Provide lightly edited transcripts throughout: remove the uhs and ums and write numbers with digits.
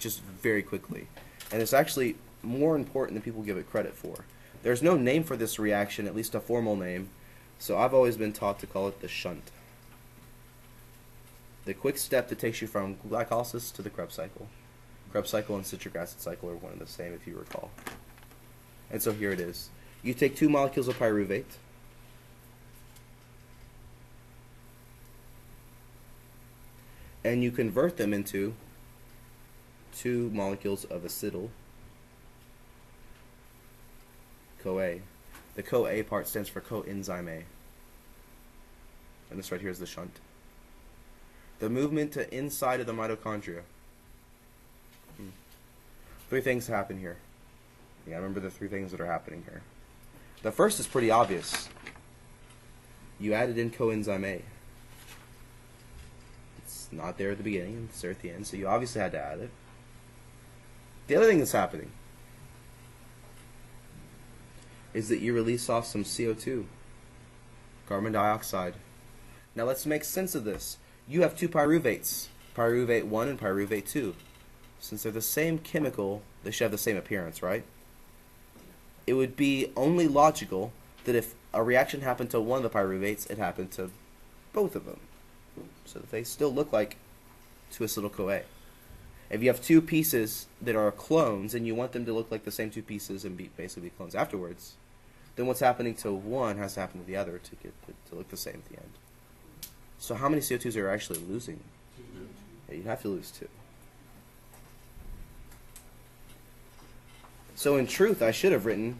just very quickly. And it's actually more important than people give it credit for. There's no name for this reaction, at least a formal name, so I've always been taught to call it the shunt. The quick step that takes you from glycolysis to the Krebs cycle. Krebs cycle and citric acid cycle are one and the same, if you recall. And so here it is. You take 2 molecules of pyruvate, and you convert them into 2 molecules of acetyl CoA. The CoA part stands for coenzyme A. And this right here is the shunt. The movement to inside of the mitochondria. 3 things happen here. Yeah, remember the 3 things that are happening here. The first is pretty obvious. You added in coenzyme A. It's not there at the beginning, it's there at the end, so you obviously had to add it. The other thing that's happening is that you release off some CO2, carbon dioxide. Now let's make sense of this. You have 2 pyruvates, pyruvate 1 and pyruvate 2. Since they're the same chemical, they should have the same appearance, right? It would be only logical that if a reaction happened to one of the pyruvates, it happened to both of them, so that they still look like 2-acetyl-CoA. If you have 2 pieces that are clones and you want them to look like the same 2 pieces and basically be clones afterwards, then what's happening to one has to happen to the other to get to look the same at the end. So how many CO2s are you actually losing? Yeah, you'd have to lose 2. So in truth, I should have written,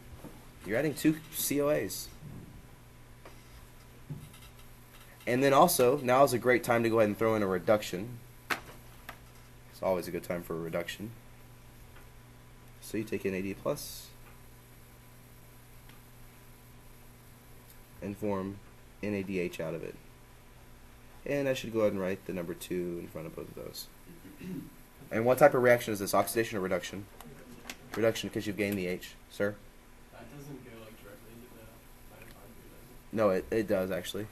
you're adding 2 COAs. And then also, now is a great time to go ahead and throw in a reduction. It's always a good time for a reduction. So you take NAD plus and form NADH out of it. And I should go ahead and write the number 2 in front of both of those. And what type of reaction is this? Oxidation or reduction? Reduction because you've gained the H. Sir? That doesn't go like directly into the mitochondria, does No, it does actually.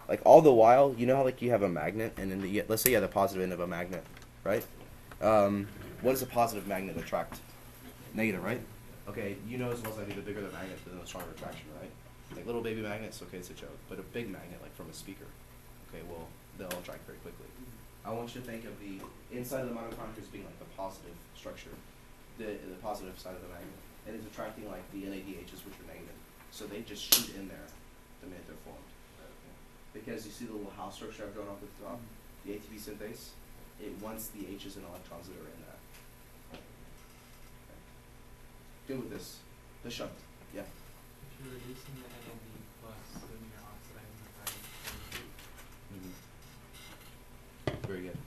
Like all the while, you know how like you have a magnet, and then let's say you have the positive end of a magnet, right? What does a positive magnet attract? Negative, right? Okay, you know as well as I do, the bigger the magnet, the stronger attraction, right? Like little baby magnets, okay, it's a joke. But a big magnet, like from a speaker, okay, well, they'll attract very quickly. I want you to think of the inside of the mitochondria as being like the positive structure, the positive side of the magnet, and it's attracting like the NADHs, which are negative. So they just shoot in there the minute they're formed. Because you see the little house structure I've drawn off at the top, the ATP synthase, it wants the H's and electrons that are in that. Okay. Good with this. The shunt. Yeah. If you're reducing the NAD plus, then you're oxidizing the NAD. Very good.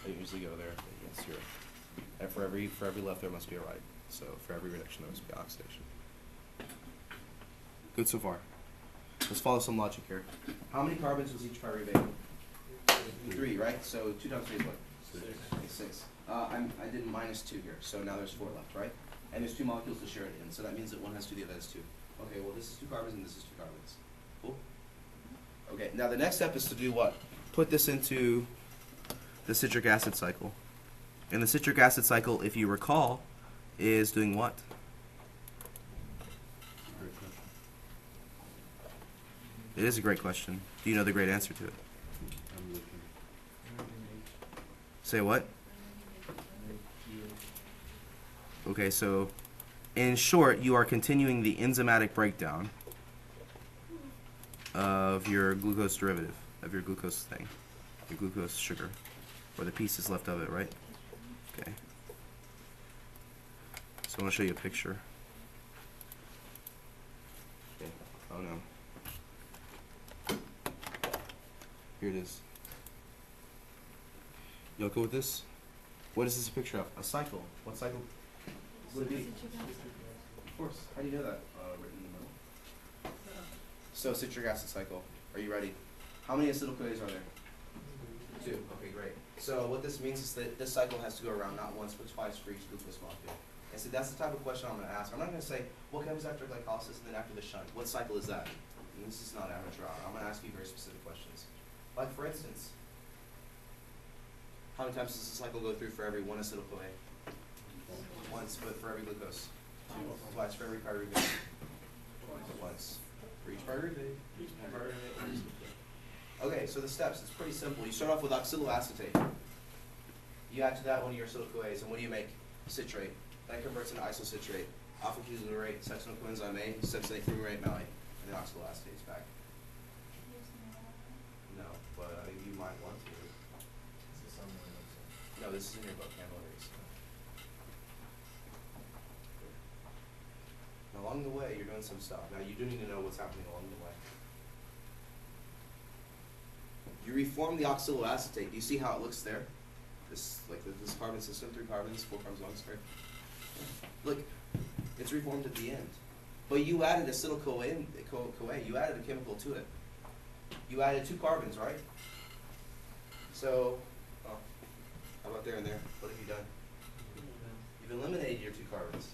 I usually go there. But yes, you're right. And for every left there must be a right. So for every reduction there must be oxidation. Good so far. Let's follow some logic here. How many carbons was each pyruvate? 3, right? So 2 times 3 is what? 6. I did -2 here, so now there's 4 left, right? And there's 2 molecules to share it in, so that means that one has 2, the other has 2. Okay, well this is 2 carbons and this is 2 carbons. Cool? Okay, now the next step is to do what? Put this into the citric acid cycle. And the citric acid cycle, if you recall, is doing what? It is a great question. Do you know the great answer to it? I'm looking. Say what? Okay, so in short, you are continuing the enzymatic breakdown of your glucose derivative, of your glucose thing, your glucose sugar, or the pieces left of it, right? Okay. So I want to show you a picture. Okay. Oh no. Here it is. You okay with this? What is this a picture of? A cycle. What cycle would it be? Of course. How do you know that? Written in the middle. So citric acid cycle. Are you ready? How many acetyl-CoAs are there? 2. Okay, great. So what this means is that this cycle has to go around not once but twice for each glucose molecule. And so that's the type of question I'm going to ask. I'm not going to say what comes after glycolysis and then after the shunt. What cycle is that? And this is not amateur hour. I'm going to ask you very specific questions. Like for instance, how many times does the cycle go through for every 1 acetyl-CoA? once, but for every glucose. Twice for every pyruvate. Once for each pyruvate. Okay, so the steps, it's pretty simple. You start off with oxaloacetate. You add to that one of your acetyl-CoAs, and what do you make? Citrate. That converts into isocitrate. Alpha-ketoglutarate, succinyl coenzyme A, succinate fumarate malate, and then oxaloacetate's back. No, but you might want to. No, this is in your book, amylase. And along the way, you're doing some stuff. Now, you do need to know what's happening along the way. You reform the oxaloacetate. Do you see how it looks there? This carbon system, 3 carbons, 4 carbons long straight. Look, it's reformed at the end. But you added acetyl-CoA, you added a chemical to it. You added 2 carbons, right? So, how about there and there? What have you done? You've eliminated your 2 carbons.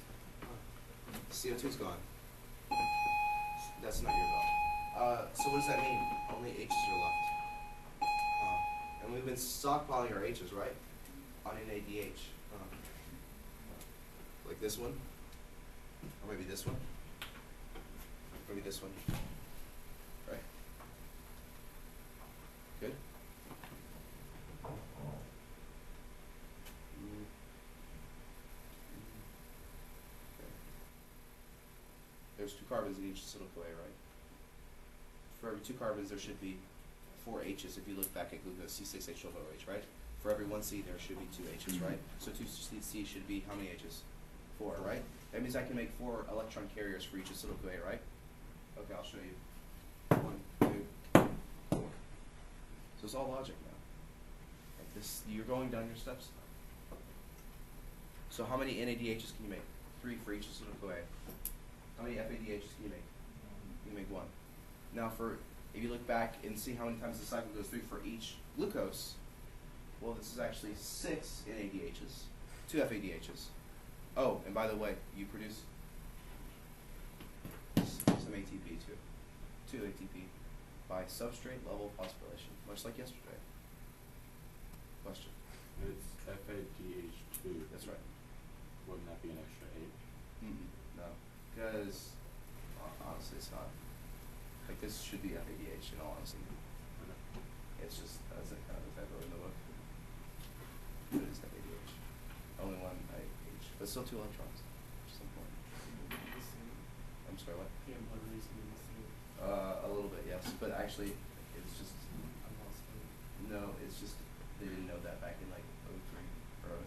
CO2's gone. That's not your left. So what does that mean? Only H's are left. And we've been stockpiling our H's, right? On NADH. Like this one. Or maybe this one. Maybe this one. Right? Good? There's 2 carbons in each acetyl-CoA, right? For every 2 carbons, there should be 4 H's if you look back at glucose, C6H12OH, right? For every 1 C, there should be 2 H's, right? So 2 C should be how many H's? 4, right? That means I can make 4 electron carriers for each acetyl-CoA, right? Okay, I'll show you. 1, 2, 4. So it's all logic now. Like this, you're going down your steps. So how many NADHs can you make? 3 for each acetyl-CoA. How many FADHs can you make? You can make 1. Now if you look back and see how many times the cycle goes through for each glucose, well, this is actually 6 NADHs, 2 FADHs. Oh, and by the way, you produce some ATP too. 2 ATP by substrate level phosphorylation, much like yesterday. Question? It's FADH2. That's right. Wouldn't that be an extra 8? No, because honestly, it's not. Like this should be FADH in all honesty. It's just that's a kind of a typo in the book. But it's FADH. Only 1 IH, but still 2 electrons. At some point. I'm sorry, what? A little bit, yes, but actually, it's just no. It's just they didn't know that back in like